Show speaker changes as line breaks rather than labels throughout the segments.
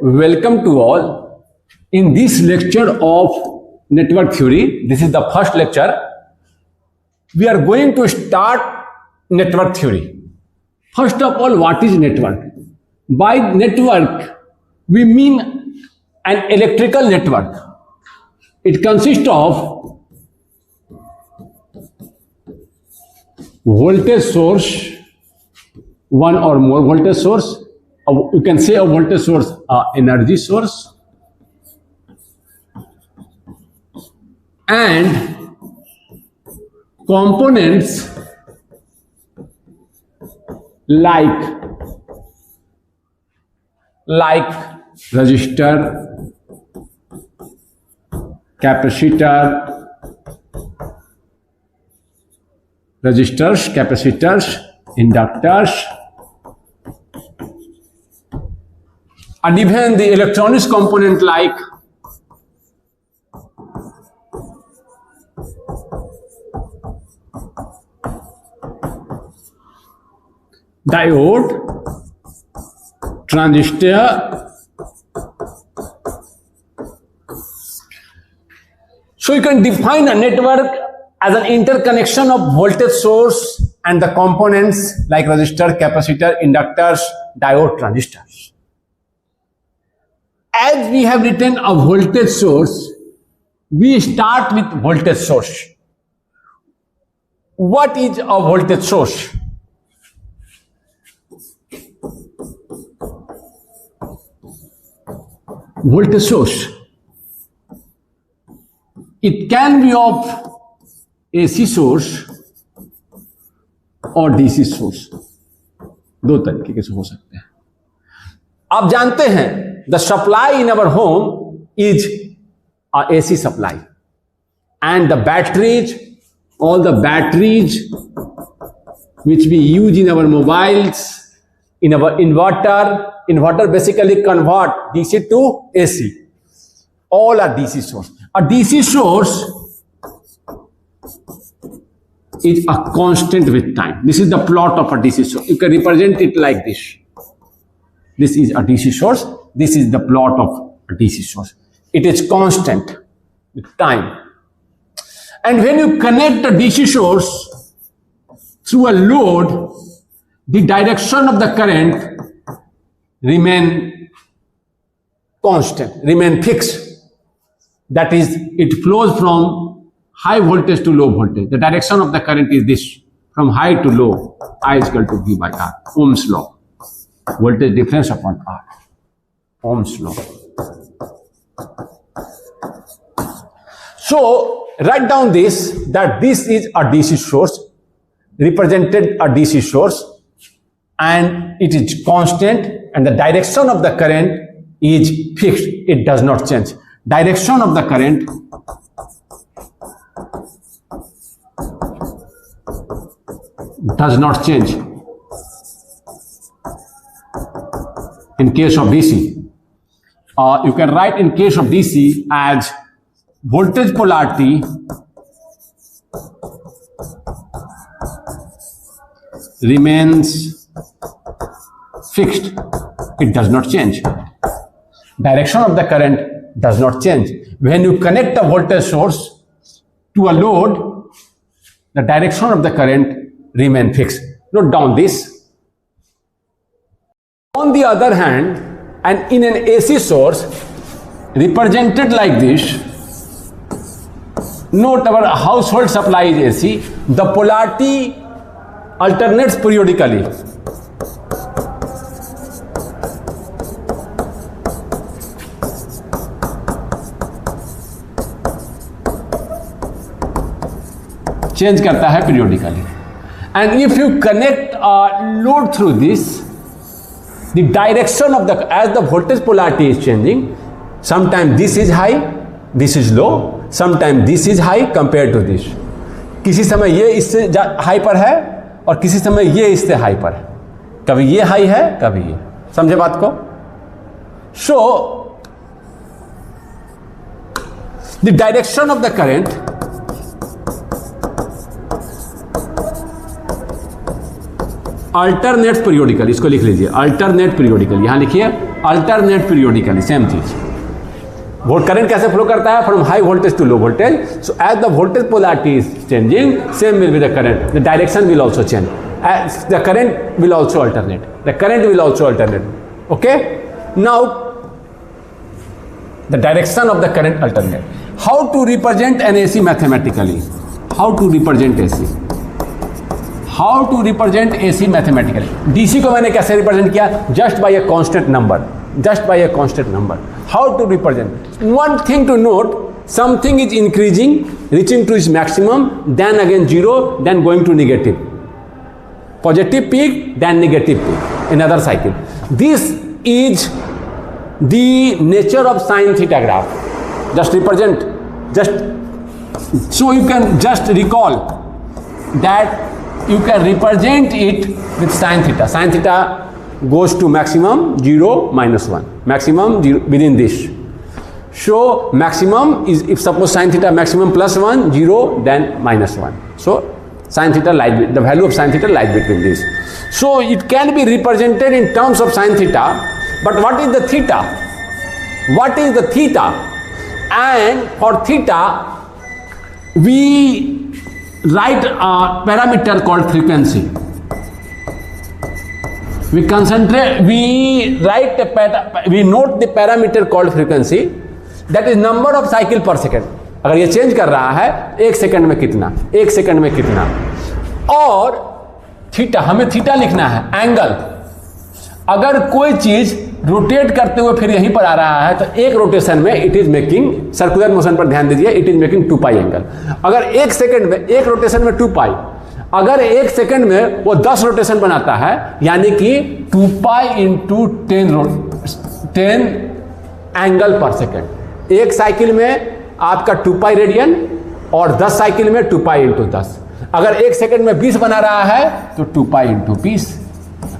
Welcome to all. In this lecture of network theory, this is the first lecture, we are going to start network theory. First of all, what is network? By network, we mean an electrical network. It consists of voltage source, one or more voltage source. You can say a voltage source, energy source, and components like resistor, capacitor, resistors, capacitors, inductors, and even the electronics component like diode, transistor. So you can define a network as an interconnection of voltage source and the components like resistor, capacitor, inductors, diode, transistors. As we have written a voltage source, we start with voltage source. What is a voltage source? Voltage source. It can be of AC source और DC source. दो तरीके से हो सकते हैं. आप जानते हैं the supply in our home is a AC supply, and the batteries, all the batteries which we use in our mobiles, in our inverter basically convert DC to AC. All are DC source. A DC source is a constant with time. This is the plot of a DC source. You can represent it like this. This is a DC source. This is the plot of a DC source. It is constant with time. And when you connect a DC source through a load, the direction of the current remain constant, remain fixed. That is, it flows from high voltage to low voltage. The direction of the current is this, from high to low, I is equal to V by R, Ohm's law. Voltage difference upon R, Ohm's law. So, write down this, that this is a DC source, represented a DC source, and it is constant, and the direction of the current is fixed. It does not change. Direction of the current does not change in case of DC. You can write in case of DC as voltage polarity remains fixed. It does not change. Direction of the current does not change. When you connect a voltage source to a load, the direction of the current remains fixed. Note down this. On the other hand, and in an AC source represented like this, note our household supply is AC. The polarity alternates periodically. Change करता है periodically. And if you connect a load through this, the direction of as the voltage polarity is changing, sometimes this is high, this is low, sometimes this is high compared to this. किसी समय ये इससे high पर है और किसी समय ये इससे हाई पर है. कभी ये हाई है, कभी ये. समझे बात को? So, the direction of the current alternate periodical, इसको लिख लीजिए, अल्टरनेट पीरियोडिकल, यहां लिखिए alternate periodically, same चीज. Current कैसे flow करता है? From high voltage to low voltage. So as the voltage polarity is changing, same will be the current. The direction will also change. As the current will also alternate. The current will also alternate. Okay? Now, the direction of the current alternate. How to represent an AC mathematically? How to represent AC? How to represent AC mathematically? DC को मैंने कैसे represent किया? Just by a constant number. Just by a constant number. How to represent? One thing to note, something is increasing, reaching to its maximum, then again zero, then going to negative. Positive peak, then negative peak. Another cycle. This is the nature of sin theta graph. Just represent. Just so you can just recall that you can represent it with sin theta. Sin theta goes to maximum 0 minus 1. Maximum 0 within this. So maximum is, if suppose sin theta maximum plus 1, 0, then minus 1. So sin theta lies, the value of sin theta lies between this. So it can be represented in terms of sin theta. But what is the theta? What is the theta? And for theta, we write a parameter called frequency. We note the parameter called frequency, that is number of cycle per second. अगर ये change कर रहा है 1 second में कितना, 1 second में कितना. और थीटा, हमें थीटा लिखना है, एंगल. अगर कोई चीज रोटेट करते हुए फिर यहीं पर आ रहा है तो एक रोटेशन में it is making, circular motion पर ध्यान दीजिए, it is making 2 pi angle. अगर 1 सेकंड में, एक रोटेशन में 2 पाई, अगर 1 सेकंड में वो 10 रोटेशन बनाता है, यानी कि 2 पाई इंटू 10 एंगल पर सेकंड. एक साइकिल में आपका 2 पाई रेडियन और 10 साइकिल में 2 पाई इंटू 10. अगर 1 सेकंड में 20 बना रहा है तो 2 पाई इंटू 20.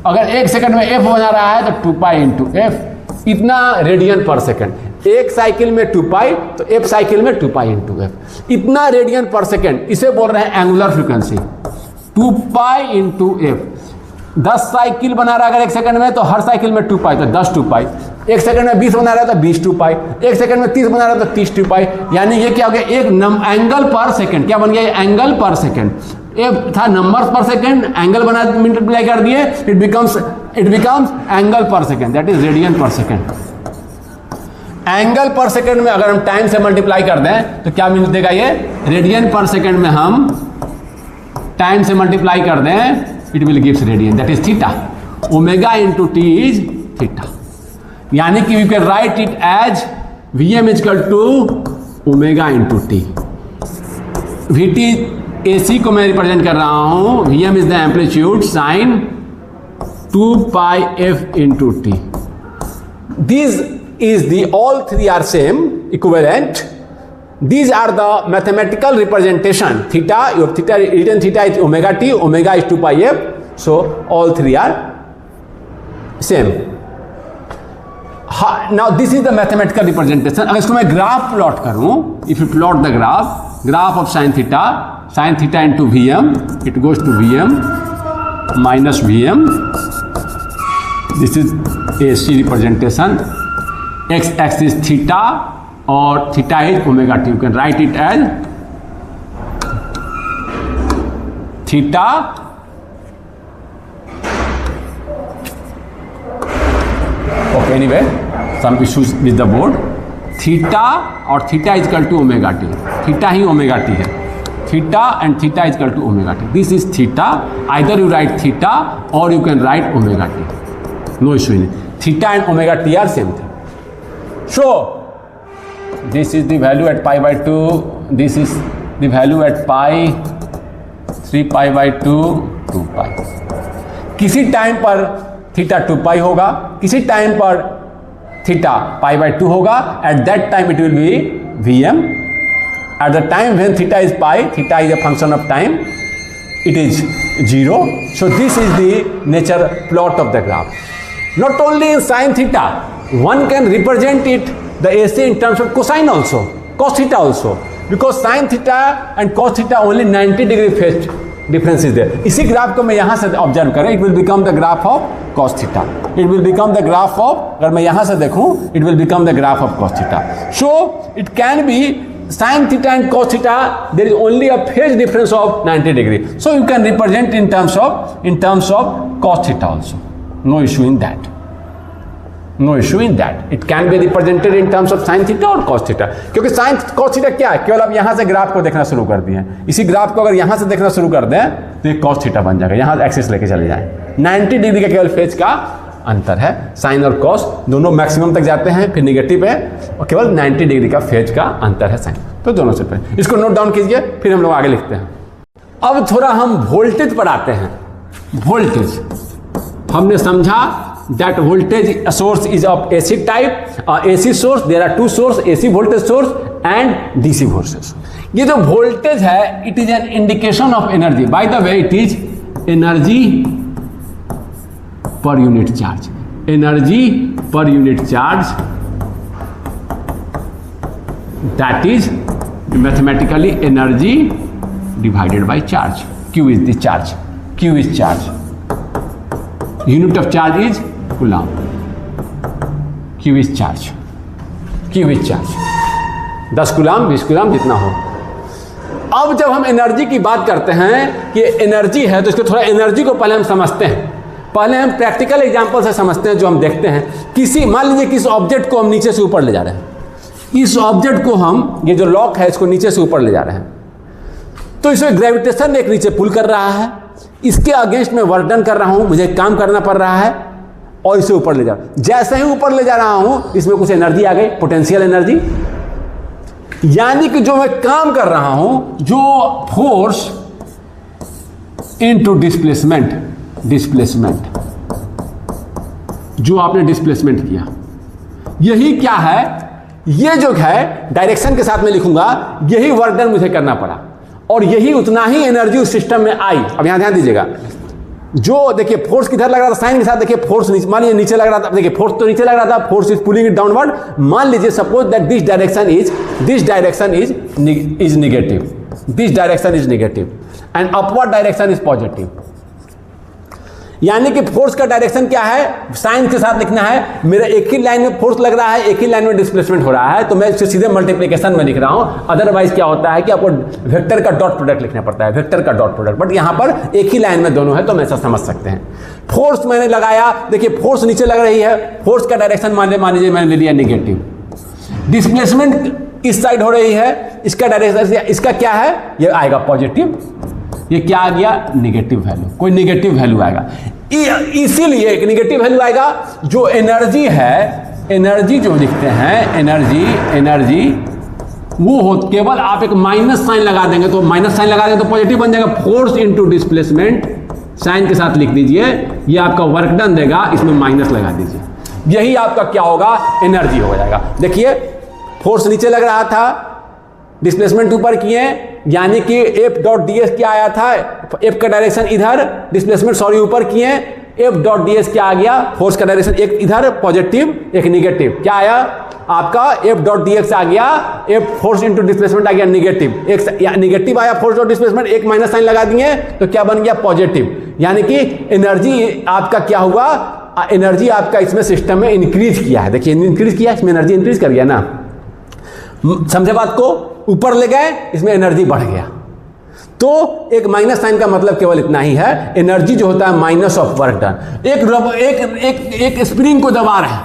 अगर 1 सेकंड में f बना रहा है तो 2 पाई इंटू एफ. इतना रेडियन पर सेकंड. एक साइकिल में 2 पाई तो f साइकिल में 2 पाई इंटू एफ. इतना रेडियन पर सेकंड, इसे बोल रहे हैं angular frequency. 2 pi into F. 10 cycle बना रहा है अगर 1 सेकंड में, तो हर साइकिल में 2 पाई, तो 10 2 पाई. 1 सेकंड में 20 बना रहा है तो 20 2 पाई. 1 सेकंड में 30 बना रहा है तो 30 2 पाई. यानी ये क्या हो गया, एक एंगल पर सेकंड. क्या बन गया, एंगल पर सेकंड. एक था नंबर पर सेकंड, एंगल बना मल्टीप्लाई कर दिए, इट बिकम्स एंगल पर सेकंड, दैट इज रेडियन पर सेकंड. एंगल पर सेकंड में अगर हम टाइम से मल्टीप्लाई कर दें तो क्या मिल देगा, ये रेडियन पर सेकंड में हम टाइम से मल्टीप्लाई कर दें, it will gives radian, that is theta. Omega into T is theta. यानी कि you can write it as Vm is equal to omega into T. Vt AC को मैं रिप्रेजेंट कर रहा हूं, Vm is the amplitude sine 2 pi f into T. These is the, all three are same, equivalent. These are the mathematical representation. Theta, your theta, written theta is omega t, omega is 2 pi f. So all three are same. Now this is the mathematical representation. अगर इसको मैं graph plot करूं, if you plot the graph of sin theta into Vm, it goes to Vm minus Vm. This is AC representation. X axis theta or theta is omega t. You can write it as theta okay, anyway, some issues with the board. Theta और theta is equal to omega t. Theta he omega t है. Theta and theta is equal to omega t. This is theta. Either you write theta or you can write omega t. No issue in it. Theta and omega t are same thing. So this is the value at pi by 2. This is the value at pi 3 pi by 2 2 pi. किसी time पर theta 2 पाई होगा, किसी time पर theta pi by 2 होगा. At that time it will be Vm. At the time when theta is pi, theta is a function of time, it is 0. So this is the nature plot of the graph. Not only in sin theta, one can represent it, the AC, in terms of cosine also, cos theta also, because sin theta and cos theta only 90 degree phase difference is there. इसी graph को मैं यहां से observe करें, it will become the graph of cos theta, it will become the graph of, अगर मैं यहां से देखूं it will become the graph of cos theta. So it can be sin theta and cos theta, there is only a phase difference of 90 degree, so you can represent in terms of cos theta also, no issue in that, no issue in that, it can be represented in terms of sin theta और cos theta, क्योंकि sin cos theta क्या है, केवल आप यहाँ से graph को देखना शुरू कर दिए हैं, इसी ग्राफ को अगर यहाँ से देखना शुरू कर दें तो ये cos theta बन जाएगा, यहाँ एक्सिस लेके चले जाएं, 90 डिग्री का केवल फेज का अंतर है, साइन और कॉस दोनों मैक्सिमम तक जाते हैं, फिर निगेटिव है और केवल 90 डिग्री का फेज का अंतर है साइन, तो दोनों से पहले इसको नोट डाउन कीजिए, फिर हम लोग आगे लिखते हैं। अब थोड़ा हम वोल्टेज पर आते हैं। वोल्टेज हमने समझा that voltage source is of AC type, AC source, there are two source, AC voltage source and DC voltage. ये जो वोल्टेज है it is an indication of energy, by the way it is energy per unit charge, energy per unit charge, that is mathematically energy divided by charge, Q is the charge, Q is charge, unit of charge is coulomb, Q is charge, Q is charge, 10 coulomb 20 coulomb जितना हो। अब जब हम energy की बात करते हैं कि एनर्जी है तो इसको थोड़ा एनर्जी को पहले हम समझते हैं, पहले हम प्रैक्टिकल एग्जांपल से समझते हैं। जो हम देखते हैं किसी, मान लीजिए किस ऑब्जेक्ट को हम नीचे से ऊपर ले जा रहे हैं, इस ऑब्जेक्ट को हम, ये जो लॉक है इसको नीचे से ऊपर ले जा रहे हैं, तो इसमें ग्रेविटेशन एक नीचे पुल कर रहा है, इसके अगेंस्ट में वर्क डन कर रहा हूं, मुझे काम करना पड़ रहा है और इसे ऊपर ले जा रहा हूं। जैसे ही ऊपर ले जा रहा हूं इसमें कुछ एनर्जी आ गई, पोटेंशियल एनर्जी, यानी कि जो मैं काम कर रहा हूं, जो फोर्स इनटू डिस्प्लेसमेंट, डिस्प्लेसमेंट जो आपने डिस्प्लेसमेंट किया, यही क्या है, ये जो है डायरेक्शन के साथ में लिखूंगा, यही वर्क डन मुझे करना पड़ा और यही उतना ही एनर्जी उस सिस्टम में आई। अब यहां ध्यान दीजिएगा, जो देखिए फोर्स किधर लग रहा था, साइन के साथ देखिए फोर्स मान लीजिए नीचे लग रहा था, देखिए फोर्स तो नीचे लग रहा था, force is pulling it downward, मान लीजिए suppose that this direction is negative, this direction is negative and upward direction is positive, यानी कि फोर्स का डायरेक्शन क्या है, साइन के साथ लिखना है, मेरा एक ही लाइन में फोर्स लग रहा है, एक ही लाइन में डिस्प्लेसमेंट हो रहा है, तो मैं इससे सीधे मल्टीप्लिकेशन में लिख रहा हूं। अदरवाइज क्या होता है कि आपको वेक्टर का डॉट प्रोडक्ट लिखना पड़ता है, वेक्टर का डॉट प्रोडक्ट, बट यहां पर एक ही लाइन में दोनों है तो मैं ऐसा समझ सकते हैं। फोर्स मैंने लगाया, देखिए फोर्स नीचे लग रही है, फोर्स का डायरेक्शन मान लीजिए मैंने ले लिया नेगेटिव, डिस्प्लेसमेंट इस साइड हो रही है, इसका डायरेक्शन, इसका क्या है, ये आएगा पॉजिटिव, ये क्या आ गया, नेगेटिव वैल्यू, कोई नेगेटिव वैल्यू आएगा। इसीलिए एक नेगेटिव वैल्यू आएगा। जो एनर्जी है, एनर्जी जो लिखते हैं, एनर्जी वो हो, केवल आप एक माइनस साइन लगा देंगे तो माइनस साइन लगा देंगे तो पॉजिटिव बन जाएगा, फोर्स इनटू डिस्प्लेसमेंट, साइन के साथ लिख दीजिए, ये आपका वर्क डन देगा, इसमें माइनस लगा दीजिए, यही आपका क्या होगा, एनर्जी हो जाएगा। देखिए फोर्स नीचे लग रहा था, डिस्प्लेसमेंट ऊपर किए, यानी कि एफ डॉट डी एस क्या आया था, एफ का डायरेक्शन इधर, डिस्प्लेसमेंट सॉरी ऊपर किए, एफ डॉट डी एस क्या आ गया, फोर्स का डायरेक्शन एक इधर पॉजिटिव एक निगेटिव, क्या आया आपका एफ डॉट डी एक्स आ गया, एफ फोर्स इंटू डिस्प्लेसमेंट आ गया निगेटिव, एक निगेटिव आया फोर्स डॉट डिस्प्लेसमेंट, एक माइनस साइन लगा दिए तो क्या बन गया पॉजिटिव, यानी कि एनर्जी आपका क्या हुआ, एनर्जी आपका इसमें सिस्टम में इंक्रीज किया है। देखिए इंक्रीज किया, इसमें एनर्जी इंक्रीज कर गया ना, समझे बात को, ऊपर ले गए इसमें एनर्जी बढ़ गया। तो एक माइनस साइन का मतलब केवल इतना ही है, एनर्जी जो होता है माइनस ऑफ वर्क डन। एक स्प्रिंग को दबा रहे हैं,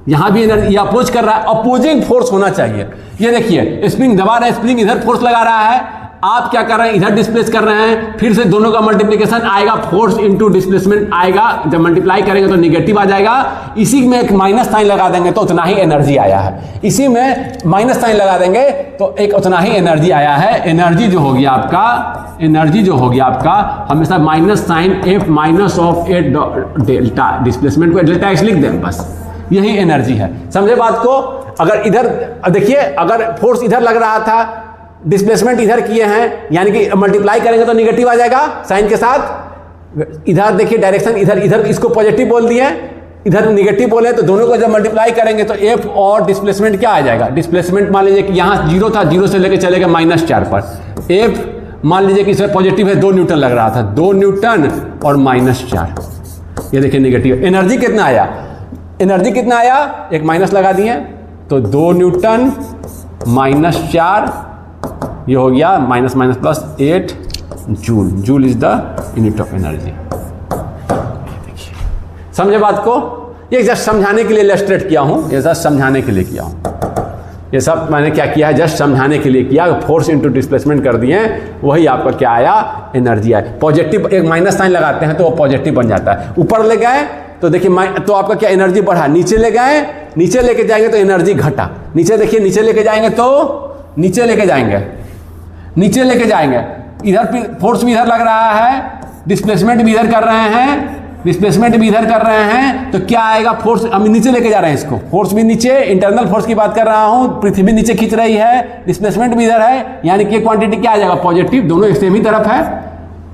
यहां भी एनर्जी अप्रोच कर रहा है, अपोजिंग फोर्स होना चाहिए। ये देखिए स्प्रिंग दबा रहा है, स्प्रिंग इधर फोर्स लगा रहा है, आप क्या कर रहे हैं, इधर डिस्प्लेस कर रहे हैं, फिर से दोनों का मल्टीप्लिकेशन आएगा, फोर्स इंटू डिस्प्लेसमेंट आएगा, जब मल्टीप्लाई करेंगे तो निगेटिव आ जाएगा, इसी में एक माइनस साइन लगा देंगे तो उतना ही एनर्जी आया है, इसी में माइनस साइन लगा देंगे तो एक उतना ही एनर्जी आया है। एनर्जी जो होगी आपका, एनर्जी जो होगी आपका हमेशा minus sign F minus of a delta, displacement को डेल्टा एक्स लिख दें, बस यही एनर्जी है। समझे बात को। अगर इधर देखिए, अगर फोर्स इधर लग रहा था, डिस्प्लेसमेंट इधर किए हैं, यानी कि मल्टीप्लाई करेंगे तो निगेटिव आ जाएगा साइन के साथ, इधर देखिए डायरेक्शन इधर इसको पॉजिटिव बोल दिए, इधर निगेटिव बोले, तो दोनों को जब मल्टीप्लाई करेंगे तो एफ और डिस्प्लेसमेंट क्या आ जाएगा, डिस्प्लेसमेंट मान लीजिए कि यहाँ जीरो था, जीरो से लेकर चलेगा -4 पर, एफ मान लीजिए कि इसमें पॉजिटिव है 2 न्यूटन लग रहा था, 2 न्यूटन और -4, ये देखिए नेगेटिव। एनर्जी कितना आया, एनर्जी कितना आया, एक माइनस लगा दिए तो 2 न्यूटन -4, ये हो गया minus minus plus 8 joule. Joule is the unit of energy. समझे बात को? ये जस्ट समझाने के लिए इलस्ट्रेट किया हूं, ये जस्ट समझाने के लिए किया हूं। ये सब मैंने क्या किया है, जस्ट समझाने के लिए किया। फोर्स इनटू डिस्प्लेसमेंट कर दिए, वही आपका क्या आया, एनर्जी आया। पॉजिटिव एक माइनस साइन लगाते हैं तो वो पॉजिटिव बन जाता है। ऊपर ले गए तो देखिए तो आपका क्या एनर्जी बढ़ा, नीचे ले गए, नीचे लेके जाएंगे तो एनर्जी घटा। नीचे देखिए, नीचे लेके जाएंगे तो नीचे लेके जाएंगे, नीचे लेके जाएंगे, इधर फोर्स भी इधर लग रहा है, डिस्प्लेसमेंट भी इधर कर रहे हैं, डिस्प्लेसमेंट भी इधर कर रहे हैं, तो क्या आएगा, फोर्स हम नीचे लेके जा रहे हैं इसको, फोर्स भी नीचे, इंटरनल फोर्स की बात कर रहा हूं, पृथ्वी नीचे खींच रही है, डिस्प्लेसमेंट भी इधर है, यानी कि क्वांटिटी क्या आ जाएगा, पॉजिटिव। दोनों सेम ही तरफ है।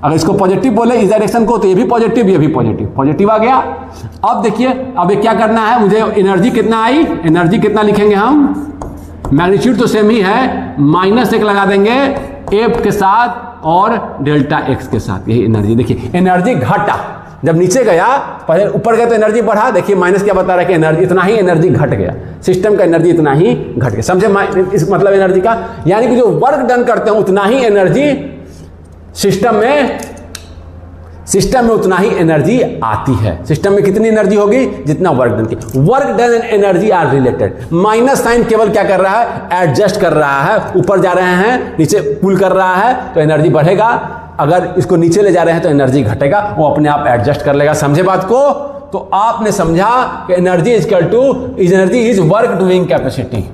अगर इसको पॉजिटिव बोले इस डायरेक्शन को, तो ये भी पॉजिटिव, ये भी पॉजिटिव, पॉजिटिव आ गया। अब देखिए, अब ये क्या करना है मुझे, एनर्जी कितना आई, एनर्जी कितना लिखेंगे हम, मैग्नीट्यूड तो सेम ही है, -1 लगा देंगे एफ के साथ और डेल्टा एक्स के साथ, यही एनर्जी। देखिए एनर्जी घटा, जब नीचे गया, पहले ऊपर गया तो एनर्जी बढ़ा, देखिए माइनस क्या बता रहा है कि एनर्जी इतना ही एनर्जी घट गया, सिस्टम का एनर्जी इतना ही घट गया। समझे इस मतलब एनर्जी का, यानी कि जो वर्क डन करते हैं उतना ही एनर्जी सिस्टम में उतना ही एनर्जी आती है। सिस्टम में कितनी एनर्जी होगी, जितना वर्क डन की। Work done and energy are related. Minus sign केवल क्या कर रहा है, एडजस्ट कर रहा है, ऊपर जा रहे हैं, नीचे पुल कर रहा है तो एनर्जी बढ़ेगा, अगर इसको नीचे ले जा रहे हैं तो एनर्जी घटेगा, वो अपने आप एडजस्ट कर लेगा। समझे बात को? तो आपने समझा कि energy energy is work doing capacity,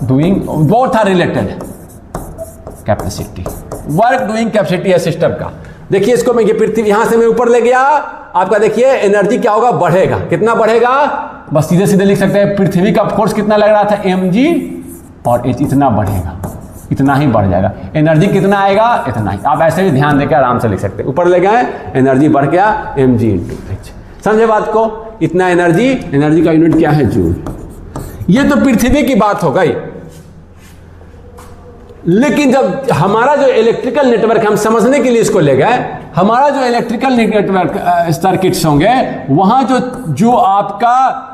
doing, both are related. Capacity, work doing capacity है सिस्टम का। देखिए इसको मैं, ये पृथ्वी यहां से मैं ऊपर ले गया, आपका देखिए एनर्जी क्या होगा, बढ़ेगा। कितना बढ़ेगा, बस सीधे सीधे लिख सकते हैं, पृथ्वी का फोर्स कितना लग रहा था, mg, और इतना बढ़ेगा, इतना ही बढ़ जाएगा। एनर्जी कितना आएगा, इतना ही। आप ऐसे भी ध्यान देकर आराम से लिख सकते हैं। ऊपर ले गए, एनर्जी बढ़ गया, mg इंटू h। समझे बात को? इतना एनर्जी, एनर्जी का यूनिट क्या है, जूल। ये तो पृथ्वी की बात हो गई। लेकिन जब हमारा जो इलेक्ट्रिकल नेटवर्क, हम समझने के लिए इसको ले गए, हमारा जो इलेक्ट्रिकल नेटवर्क सर्किट्स होंगे, वहां जो आपका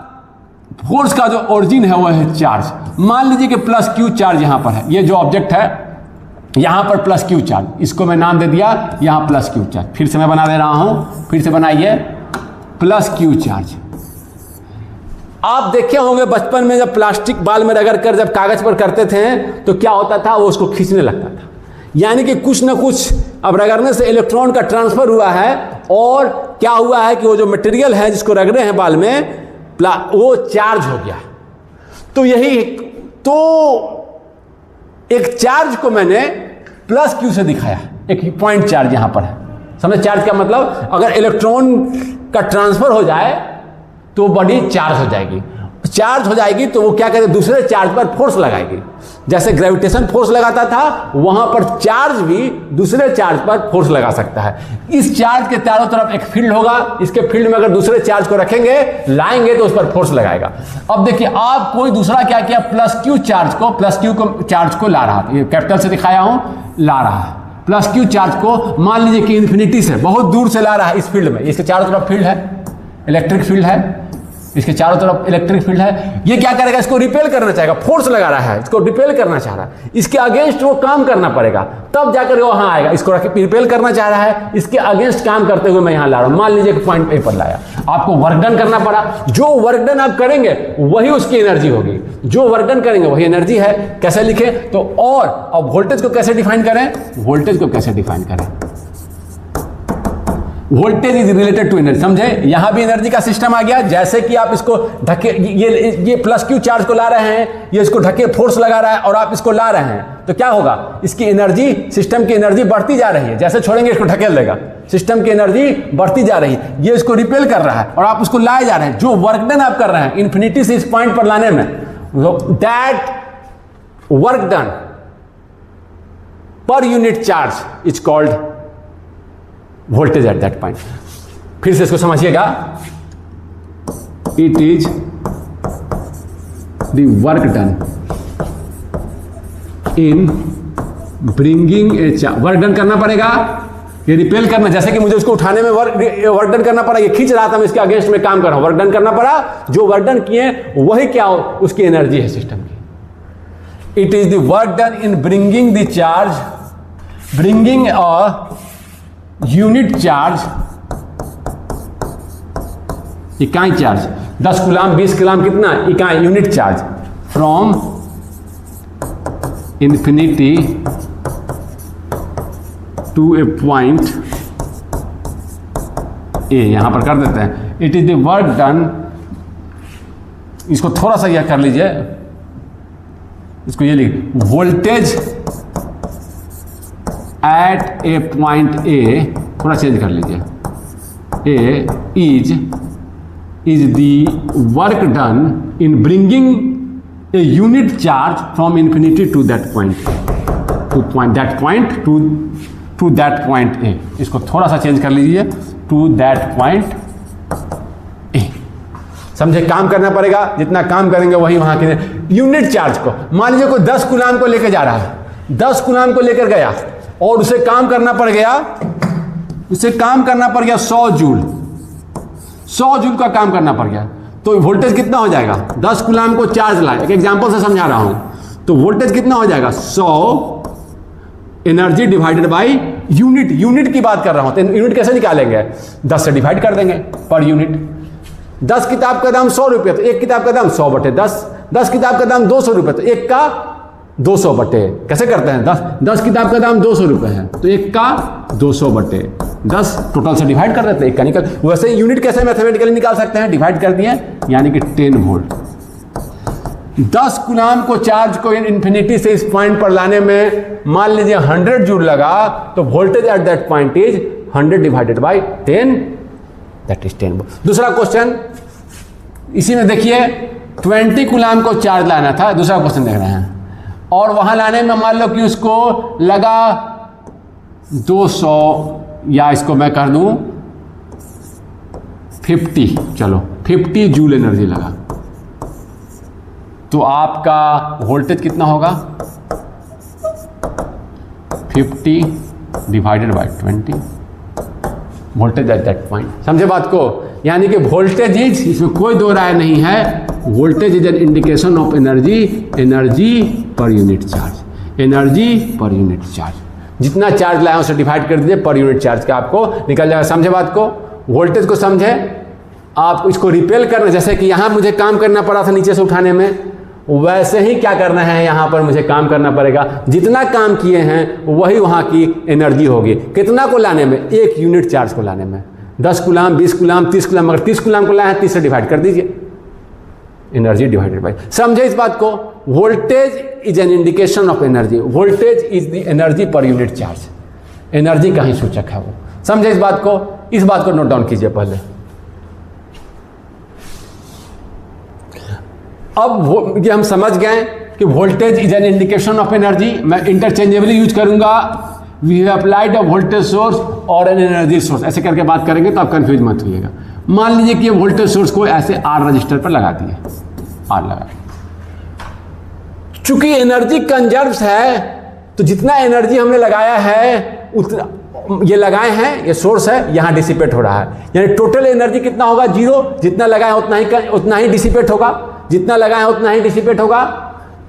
फोर्स का जो ओरिजिन है वो है चार्ज। मान लीजिए कि प्लस क्यू चार्ज यहां पर है, ये जो ऑब्जेक्ट है यहां पर प्लस क्यू चार्ज, इसको मैं नाम दे दिया यहां प्लस क्यू चार्ज। फिर से मैं बना दे रहा हूं, फिर से बनाइए, प्लस क्यू चार्ज। आप देखे होंगे बचपन में जब प्लास्टिक बाल में रगड़ कर जब कागज पर करते थे तो क्या होता था, वो उसको खींचने लगता था। यानी कि कुछ ना कुछ अब रगड़ने से इलेक्ट्रॉन का ट्रांसफर हुआ है, और क्या हुआ है कि वो जो मटेरियल है जिसको रगड़े हैं बाल में, वो चार्ज हो गया। तो यही तो एक चार्ज को मैंने प्लस क्यू से दिखाया, एक पॉइंट चार्ज यहां पर है। समझे चार्ज का मतलब, अगर इलेक्ट्रॉन का ट्रांसफर हो जाए तो बॉडी चार्ज हो जाएगी। चार्ज हो जाएगी तो वो क्या कहते हैं, दूसरे चार्ज पर फोर्स लगाएगी। जैसे ग्रेविटेशन फोर्स लगाता था, वहां पर चार्ज भी दूसरे चार्ज पर फोर्स लगा सकता है। इस चार्ज के चारों तरफ एक फील्ड होगा, इसके फील्ड में अगर दूसरे चार्ज को रखेंगे, लाएंगे तो उस पर फोर्स लगाएगा। अब देखिए, आप कोई दूसरा क्या किया, प्लस क्यू चार्ज को ला रहा था, ये कैपिटल से दिखाया हूं, ला रहा है प्लस क्यू चार्ज को। मान लीजिए कि इन्फिनिटी से बहुत दूर से ला रहा है, इस फील्ड में, इसके चारों तरफ फील्ड है, इलेक्ट्रिक फील्ड है, इसके चारों तरफ इलेक्ट्रिक फील्ड है। ये क्या करेगा, इसको रिपेल करना चाहेगा, फोर्स लगा रहा है, इसको रिपेल करना चाह रहा है, इसके अगेंस्ट वो काम करना पड़ेगा, तब जाकर वो वहां आएगा। इसको रिपेल करना चाह रहा है, इसके अगेंस्ट काम करते हुए मैं यहां ला रहा हूं। मान लीजिए कि पॉइंट ए पर लाया, आपको वर्क डन करना पड़ा। जो वर्क डन आप करेंगे वही उसकी एनर्जी होगी, जो वर्क डन करेंगे वही एनर्जी है। कैसे लिखें तो, और अब वोल्टेज को कैसे डिफाइन करें, वोल्टेज को कैसे डिफाइन करें, voltage is related to energy. समझे, यहां भी एनर्जी का सिस्टम आ गया। जैसे कि आप इसको ढके, ये प्लस क्यू चार्ज को ला रहे हैं, ये इसको ढके फोर्स लगा रहा है, और आप इसको ला रहे हैं, तो क्या होगा, इसकी एनर्जी, सिस्टम की एनर्जी बढ़ती जा रही है। जैसे छोड़ेंगे इसको ढकेल देगा, सिस्टम की एनर्जी बढ़ती जा रही है। ये इसको रिपेल कर रहा है और आप उसको लाए जा रहे हैं। जो वर्क डन आप कर रहे हैं इन्फिनिटी से इस पॉइंट पर लाने में, दैट वर्क डन पर unit charge is called voltage at that point. फिर से इसको समझिएगा, it is the work done in bringing A charge, work done करना पड़ेगा, ये रिपेल करना, जैसे कि मुझे उसको उठाने में वर्क डन करना पड़ा, ये खींच रहा था, मैं इसके अगेंस्ट में काम कर रहा हूं, वर्क डन करना पड़ा, जो वर्क डन किए वही क्या हो, उसकी एनर्जी है सिस्टम की। It is the work done in bringing the charge, bringing a unit charge, इकाई चार्ज, 10 कूलाम 20 कूलाम कितना इकाई unit charge, from infinity to a point a, यहां पर कर देते हैं। It is the work done, इसको थोड़ा सा यह कर लीजिए, इसको ये लिख, voltage at a point a, थोड़ा चेंज कर लीजिए, a is the work done in bringing a unit charge from infinity to that point, to that point A, इसको थोड़ा सा चेंज कर लीजिए, टू दैट पॉइंट ए। समझे, काम करना पड़ेगा, जितना काम करेंगे वही वहां के यूनिट चार्ज को। मान लीजिए कोई 10 कूलाम को लेकर जा रहा है, 10 कूलाम को लेकर गया और उसे काम करना पड़ गया, 100 जूल, 100 जूल का काम करना पड़ गया, तो वोल्टेज कितना हो जाएगा, 10 कूलाम को चार्ज लाए, एक एग्जांपल से समझा रहा हूं, तो वोल्टेज कितना हो जाएगा, 100 energy divided by unit, unit की बात कर रहा हूं, तो यूनिट कैसे निकालेंगे, 10 से डिवाइड कर देंगे पर यूनिट। 10 किताब का दाम 100 रुपये, तो एक किताब का दाम 100/10, 10 किताब का दाम 200 रुपये, तो एक का 200 कैसे करते हैं, 10 किताब का दाम 200 रुपये है, तो एक का 200/10, टोटल से डिवाइड कर देते हैं, एक का निकल। वैसे यूनिट कैसे मैथमेटिकली निकाल सकते हैं, डिवाइड कर दिए, यानी कि 10 वोल्ट। 10 कूलाम को चार्ज को इन्फिनिटी से इस पॉइंट पर लाने में मान लीजिए 100 जूल लगा, तो voltage at that point is 100 divided by 10, that is 10 volt. दूसरा क्वेश्चन इसी में देखिए, 20 कूलाम को चार्ज लाना था, दूसरा क्वेश्चन देख रहे हैं, और वहां लाने में मान लो कि उसको लगा 200, या इसको मैं कर दूं 50, चलो 50 जूल एनर्जी लगा, तो आपका वोल्टेज कितना होगा, 50 divided by 20 voltage at that point. समझे बात को, यानी कि वोल्टेज इज, इसमें कोई दो राय नहीं है, voltage is an indication of energy, energy per unit charge, energy per unit charge. जितना चार्ज लाया उसे डिवाइड कर दीजिए पर यूनिट चार्ज का, आपको निकल जाएगा। समझे बात को, वोल्टेज को समझे, आप इसको रिपेल करना, जैसे कि यहां मुझे काम करना पड़ा था नीचे से उठाने में, वैसे ही क्या करना है, यहां पर मुझे काम करना पड़ेगा, जितना काम किए हैं वही वहां की एनर्जी होगी। कितना को लाने में, एक यूनिट चार्ज को लाने में, 10 कूलाम 20 कूलाम 30 कूलाम, अगर 30 कूलाम को लाए हैं 30 से डिवाइड कर दीजिए, एनर्जी डिवाइडेड बाय। समझे इस बात को, voltage is an indication of energy, voltage is the energy per unit charge, energy का ही सूचक है वो। समझे इस बात को, इस बात को नोट डाउन कीजिए पहले। अब ये हम समझ गए कि voltage is an indication of energy, मैं इंटरचेंजेबली यूज करूंगा, we have applied a voltage source और एन एनर्जी सोर्स, ऐसे करके बात करेंगे तो आप कंफ्यूज मत होइएगा। मान लीजिए कि वोल्टेज सोर्स को ऐसे आर रजिस्टर पर लगा दिए, आर लगा, चूंकि एनर्जी कंजर्व्स है, तो जितना एनर्जी हमने लगाया है उतना, ये लगाए हैं, ये सोर्स है, यहां डिसिपेट हो रहा है, यानी टोटल एनर्जी कितना होगा, 0, जितना लगाए उतना ही डिसिपेट होगा, जितना लगाए उतना ही डिसिपेट होगा।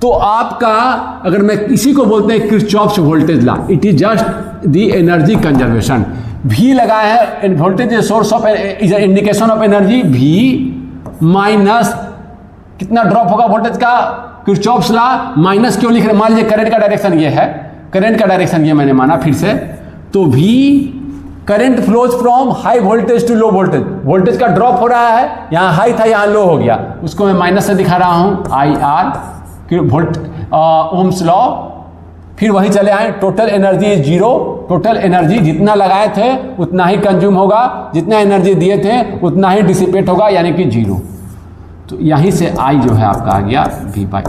तो आपका, अगर मैं इसी को बोलते हैं Kirchhoff's voltage law, it is just the energy conservation. भी लगाया है, voltage is source of, is indication of energy, भी माइनस कितना ड्रॉप होगा वोल्टेज का, किरचॉफ्स लॉ, माइनस क्यों लिख रहे हैं, मान लीजिए करंट का डायरेक्शन ये है, करंट का डायरेक्शन ये मैंने माना फिर से, तो भी current flows from high voltage to low voltage, voltage का ड्रॉप हो रहा है, यहां हाई था यहां लो हो गया, उसको मैं माइनस से दिखा रहा हूं, IR वोल्ट ओम्स लॉ। फिर वही चले आए, total energy is 0, total energy जितना लगाए थे उतना ही कंज्यूम होगा, जितना एनर्जी दिए थे उतना ही डिसिपेट होगा, यानी कि 0। तो यहीं से I जो है आपका आ गया V/R।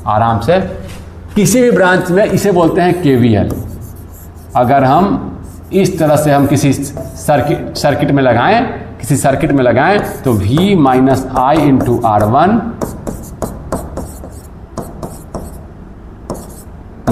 आराम से किसी भी ब्रांच में इसे बोलते हैं KVL। अगर हम इस तरह से हम किसी सर्किट में लगाएं, किसी सर्किट में लगाएं, तो V - I × R1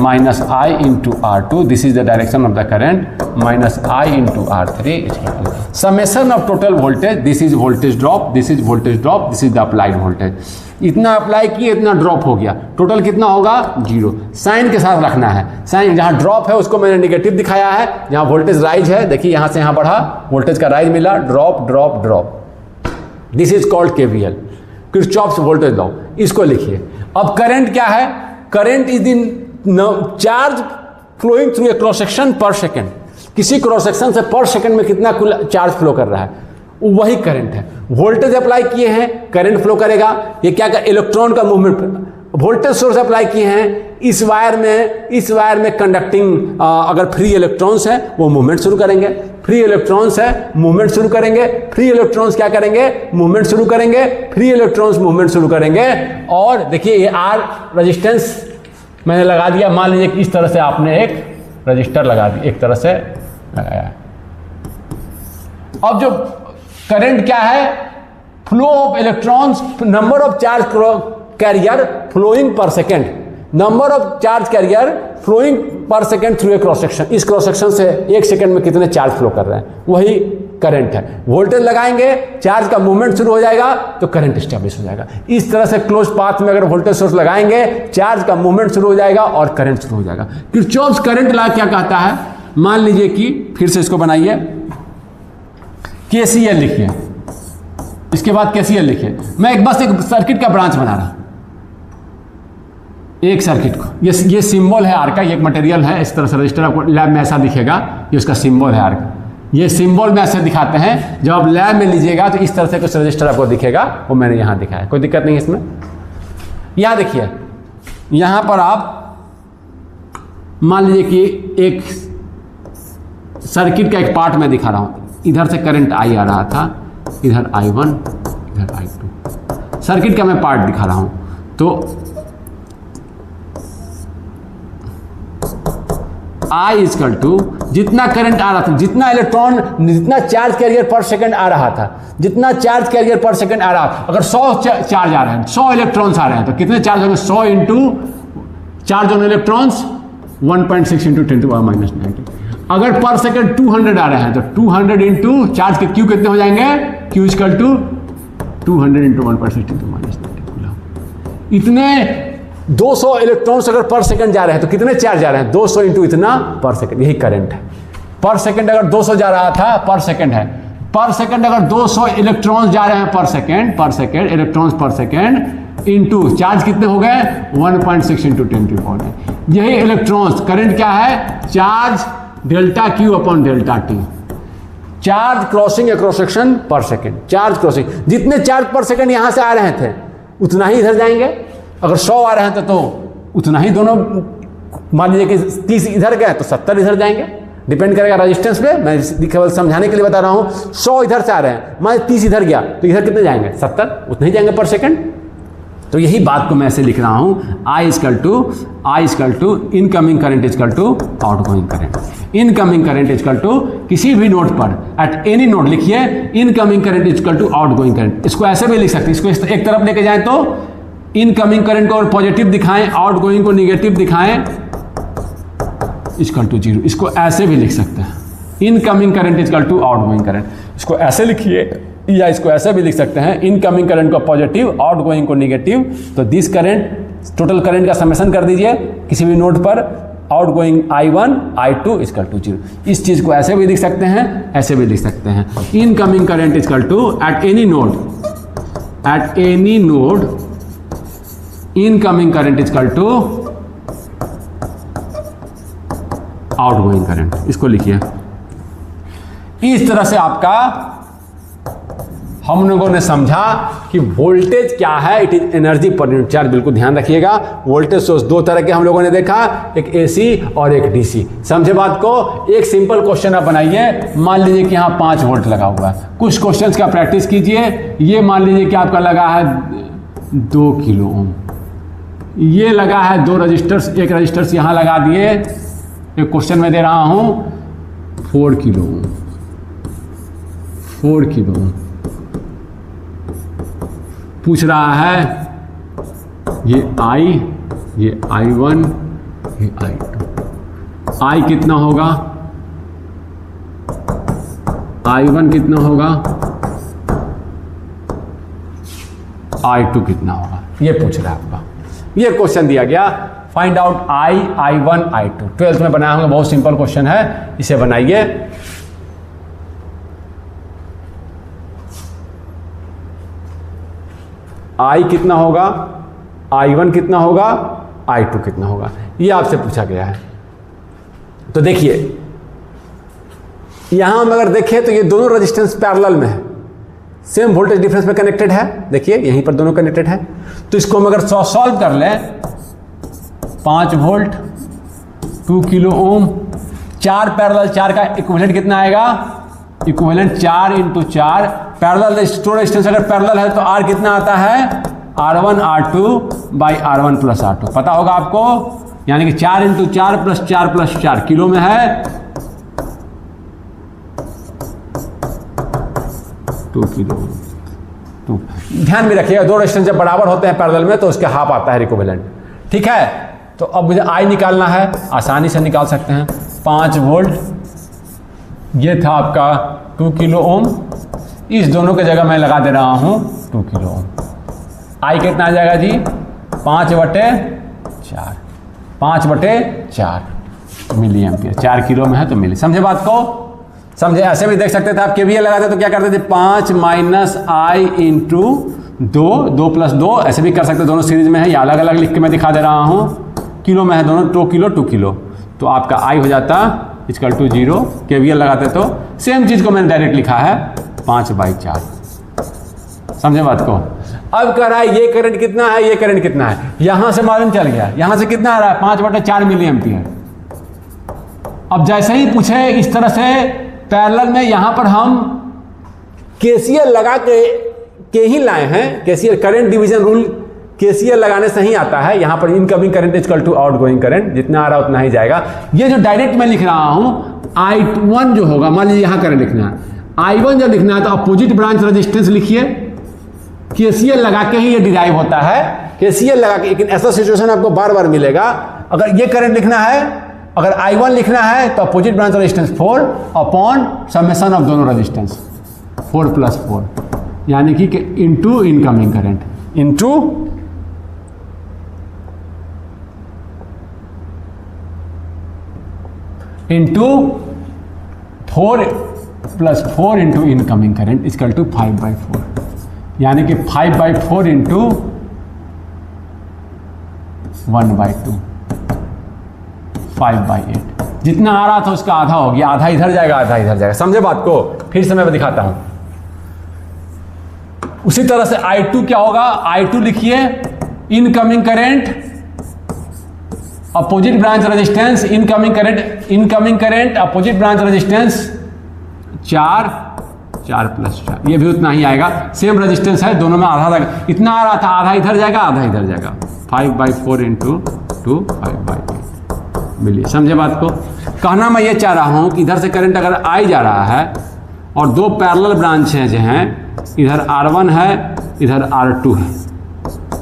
minus I into R2, this is the direction of the current, minus I into R3 is equal to summation of total voltage, this is voltage drop, this is voltage drop, this is the applied voltage. इतना apply किए इतना drop हो गया, total कितना होगा 0। Sign के साथ रखना है, साइन जहाँ ड्रॉप है उसको मैंने निगेटिव दिखाया है, जहाँ वोल्टेज राइज है देखिए यहाँ से यहाँ बढ़ा, वोल्टेज का राइज मिला, drop drop drop, this is called KVL, Kirchhoff's voltage law, इसको लिखिए। अब करंट क्या है, current is in charge flowing through a cross section per second, किसी क्रॉस सेक्शन से पर सेकेंड में कितना चार्ज फ्लो कर रहा है, वही करंट है। वोल्टेज अप्लाई किए हैं, करंट फ्लो करेगा। ये क्या का इलेक्ट्रॉन का मूवमेंट, वोल्टेज सोर्स अप्लाई किए हैं, इस वायर में कंडक्टिंग अगर फ्री इलेक्ट्रॉन्स है वो मूवमेंट शुरू करेंगे, फ्री इलेक्ट्रॉन्स है मूवमेंट शुरू करेंगे, फ्री इलेक्ट्रॉन्स क्या करेंगे, मूवमेंट शुरू करेंगे, फ्री इलेक्ट्रॉन्स मूवमेंट शुरू करेंगे। और देखिए ये आर रेजिस्टेंस मैंने लगा दिया, मान लीजिए कि इस तरह से आपने एक रजिस्टर लगा दिया, एक तरह से लगाया। अब जो करंट क्या है, flow of electrons, number of charge carrier flowing per second, number of charge carrier flowing per second through a cross section, इस क्रॉस सेक्शन से एक सेकेंड में कितने चार्ज फ्लो कर रहे हैं, वही करंट है। वोल्टेज लगाएंगे, चार्ज का मूवमेंट शुरू हो जाएगा तो करंट स्टैब्लिश हो जाएगा। इस तरह से क्लोज पाथ में अगर वोल्टेज सोर्स लगाएंगे, चार्ज का मूवमेंट शुरू हो जाएगा और करंट शुरू हो जाएगा। किरचॉफ्स करंट लॉ क्या कहता है, मान लीजिए कि फिर से इसको बनाइए, केसीएल लिखिए, इसके बाद केसीएल लिखिए। मैं एक बस एक सर्किट का ब्रांच बना रहा हूं, एक सर्किट को, ये सिंबल है आर का, ये एक मटेरियल है, इस तरह से रजिस्टर आपको लैब में ऐसा दिखेगा, ये उसका सिंबल है आर का। ये सिंबल में ऐसे दिखाते हैं, जब आप लैब में लीजिएगा तो इस तरह से कुछ रजिस्टर आपको दिखेगा, वो मैंने यहाँ दिखाया, कोई दिक्कत नहीं है इसमें। यहाँ देखिए, यहाँ पर आप मान लीजिए कि एक सर्किट का एक पार्ट मैं दिखा रहा हूँ, इधर से करंट आई आ रहा था, इधर I1 इधर I2, सर्किट का मैं पार्ट दिखा रहा हूं। तो I इक्वल टू जितना करंट आ रहा था, जितना इलेक्ट्रॉन, जितना चार्ज कैरियर पर सेकंड आ रहा था, जितना चार्ज कैरियर पर सेकंड आ रहा था, अगर 100 चार्ज आ रहे हैं, 100 इलेक्ट्रॉन्स आ रहे हैं तो कितने चार्ज होंगे, 100 into charge on electrons 1.6 into 10⁻⁻⁹। अगर पर सेकंड 200 आ रहे हैं तो 200 इंटू चार्ज के क्यू कितने हो जाएंगे, क्यू इक्वल टू 200 इंटू 1.6 10⁻⁹। इतने 200 इलेक्ट्रॉन्स अगर पर सेकंड जा रहे हैं तो कितने चार्ज जा रहे हैं, 200 इंटू इतना पर सेकंड, यही करंट है। पर सेकंड अगर 200 जा रहा था, पर सेकंड है, पर सेकंड अगर 200 इलेक्ट्रॉन्स जा रहे हैं पर सेकंड इलेक्ट्रॉन्स पर सेकंड इंटू चार्ज कितने हो गए 1.6 इंटू 10⁻⁹। यही इलेक्ट्रॉन्स करंट क्या है, charge delta Q upon delta T, charge crossing ए क्रॉस सेक्शन पर सेकंड, चार्ज क्रॉसिंग, जितने चार्ज पर सेकंड यहां से आ रहे थे उतना ही इधर जाएंगे। अगर 100 आ रहे हैं तो उतना ही दोनों, मान लीजिए कि 30 इधर गए तो 70 इधर जाएंगे, डिपेंड करेगा रेजिस्टेंस पे। मैं केवल समझाने के लिए बता रहा हूं, 100 इधर से आ रहे हैं, मान 30 इधर गया तो इधर कितने जाएंगे, 70, उतने ही जाएंगे पर सेकंड। तो यही बात को मैं ऐसे लिख रहा हूं, I equal to incoming current equal to outgoing current. Incoming current equal to किसी भी नोड पर, एट एनी नोड लिखिए, incoming current equal to outgoing current. इसको ऐसे भी लिख सकते हैं, इसको एक तरफ लेके जाएं तो इनकमिंग करंट को पॉजिटिव दिखाएं, आउटगोइंग को निगेटिव दिखाएं, इक्वल टू 0। इसको ऐसे भी लिख सकते हैं, incoming current equal to outgoing current. इसको ऐसे लिखिए या इसको ऐसे भी लिख सकते हैं, इनकमिंग करंट को पॉजिटिव, आउटगोइंग को निगेटिव। तो दिस करंट, टोटल करंट का समेशन कर दीजिए किसी भी नोड पर, outgoing I1 I2 equal to 0। इस चीज को ऐसे भी लिख सकते हैं, ऐसे भी लिख सकते हैं, incoming current equal to at any node incoming current equal to outgoing current. इसको लिखिए। इस तरह से आपका हम लोगों ने समझा कि वोल्टेज क्या है, it is energy per unit charge. बिल्कुल ध्यान रखिएगा, वोल्टेज सोर्स दो तरह के हम लोगों ने देखा, एक एसी और एक डीसी। समझे बात को। एक सिंपल क्वेश्चन आप बनाइए, मान लीजिए कि यहाँ 5 वोल्ट लगा हुआ है। कुछ क्वेश्चंस का प्रैक्टिस कीजिए। ये मान लीजिए कि आपका लगा है 2 किलो ओम, ये लगा है 2 रजिस्टर्स, एक रजिस्टर्स यहाँ लगा दिए। एक क्वेश्चन में दे रहा हूँ 4 किलो ओम, 4 किलो ओम पूछ रहा है। ये I1, ये I2, I कितना होगा, I1 कितना होगा, I2 कितना होगा, ये पूछ रहा है आपका। ये क्वेश्चन दिया गया, find out I1, I2। 12th में बनाया होगा, बहुत सिंपल क्वेश्चन है, इसे बनाइए। I कितना होगा, I1 कितना होगा, I2 कितना होगा, ये आपसे पूछा गया है। तो देखिए यहां हम अगर देखें तो ये दोनों रेजिस्टेंस पैरेलल में है, सेम वोल्टेज डिफरेंस में कनेक्टेड है। देखिए यहीं पर दोनों कनेक्टेड है। तो इसको हम अगर सॉल्व कर लें, 5 वोल्ट 2 किलो ओम, 4 पैरेलल, 4 का इक्विवेलेंट कितना आएगा, इक्विवेलेंट 4 × 4 पैरेलल रेजिस्टेंस अगर पैरेलल है तो R कितना आता है, R1 R2 by R1 plus R2 पता होगा आपको, यानी कि 4 × 4 + 4 + 4 किलो में है 2 किलो। तो ध्यान में रखिएगा, दो रेजिस्टेंस जब बराबर होते हैं पैरेलल में तो उसके हाफ आता है इक्विवेलेंट। ठीक है, तो अब मुझे I निकालना है, आसानी से निकाल सकते हैं। 5 वोल्ट, ये था आपका 2 किलो ओम, इस दोनों की जगह मैं लगा दे रहा हूं 2 किलो ओम। I कितना आ जाएगा जी, 5/4, 5/4 मिली एम्पियर, 4 किलो में है तो मिली। समझे बात को, समझे। ऐसे भी देख सकते थे आप, KVL लगाते तो क्या करते थे, 5 - I × 2, 2 + 2, ऐसे भी कर सकते, दोनों सीरीज में है या अलग अलग लिख के मैं दिखा दे रहा हूं। किलो में है दोनों, 2 किलो 2 किलो, तो आपका I हो जाता = 0। KVL लगाते तो सेम चीज को मैंने डायरेक्ट लिखा है 5/4। समझे बात को। अब कह रहा है ये करंट कितना है, ये करंट कितना है, यहां से मालूम चल गया, यहां से कितना आ रहा है 5/4 मिली एम्पियर। अब जैसे ही पूछे इस तरह से पैरेलल में, यहां पर हम KCL लगा के ही लाए हैं। KCL current division rule KCL लगाने से ही आता है। यहां पर इनकमिंग करंट = आउटगोइंग करंट, जितना आ रहा उतना ही जाएगा। ये जो डायरेक्ट मैं लिख रहा हूं I1 जो होगा, मान लीजिए यहां करंट लिखना है, I1 जब लिखना है तो अपोजिट ब्रांच रेजिस्टेंस लिखिए। KCL लगा के ही ये डिराइव होता है, KCL लगा के। लेकिन ऐसा सिचुएशन आपको बार बार मिलेगा, अगर ये करंट लिखना है, अगर I1 लिखना है तो opposite branch resistance 4 upon summation of दोनों रेजिस्टेंस 4 + 4, यानी कि into incoming current, into into 4 + 4 into incoming current = 5/4, यानी कि 5/4 इंटू 1/2, 5/8। जितना आ रहा था उसका आधा हो गया, आधा इधर जाएगा आधा इधर जाएगा। समझे बात को, फिर से मैं दिखाता हूं। उसी तरह से I2 क्या होगा, I2 लिखिए incoming current opposite branch resistance, incoming current opposite branch resistance 4 + 4, ये भी उतना ही आएगा, सेम रेजिस्टेंस है, दोनों में आधा इतना आ रहा था, आधा इधर जाएगा आधा इधर जाएगा, 5/4 इंटू 2 5/8 मिली। समझे बात को। कहना मैं ये चाह रहा हूं कि इधर से करंट अगर I जा रहा है और दो पैरेलल ब्रांच हैं जो हैं, इधर R1 है इधर R2 है,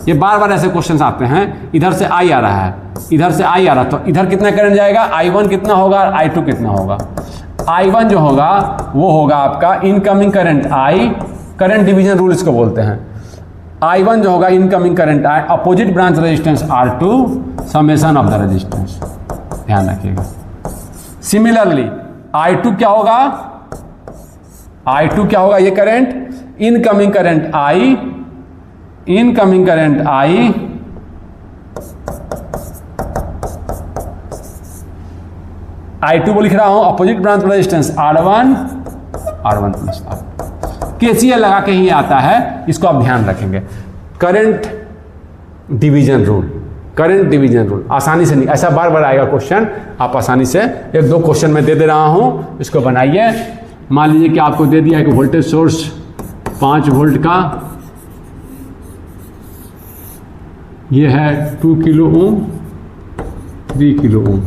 ये बार बार ऐसे क्वेश्चंस आते हैं। इधर से I आ रहा है, इधर से I आ रहा, तो इधर कितना करंट जाएगा, I1 कितना होगा, I2 कितना होगा। I1 जो होगा वो होगा आपका incoming current I, current division rule इसको बोलते हैं। I1 जो होगा incoming current I opposite branch resistance R2 summation of the resistance, ध्यान रखिएगा। सिमिलरली I2 क्या होगा, I2 क्या होगा, ये current incoming current I, incoming current I I2 को लिख रहा हूं opposite branch resistance R1 + R। KCL लगा के ही आता है, इसको आप ध्यान रखेंगे। करंट डिवीजन रूल आसानी से नहीं, ऐसा बार बार आएगा क्वेश्चन, आप आसानी से 1-2 क्वेश्चन में दे रहा हूं, इसको बनाइए। मान लीजिए कि आपको दे दिया है कि वोल्टेज सोर्स 5 वोल्ट का, ये है 2 किलो ओम 3 किलो ओम,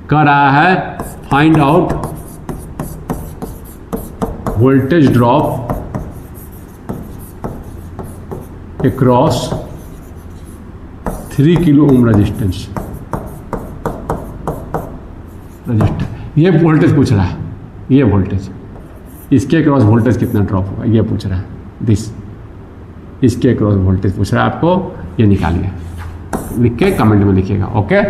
कर रहा है find out voltage drop across 3 kilo ohm resistance. ये वोल्टेज पूछ रहा है, ये वोल्टेज, इसके क्रॉस वोल्टेज कितना ड्रॉप होगा ये पूछ रहा है। दिस, इसके क्रॉस वोल्टेज पूछ रहा है आपको, ये निकालिए, लिख के कमेंट में लिखिएगा। ओके।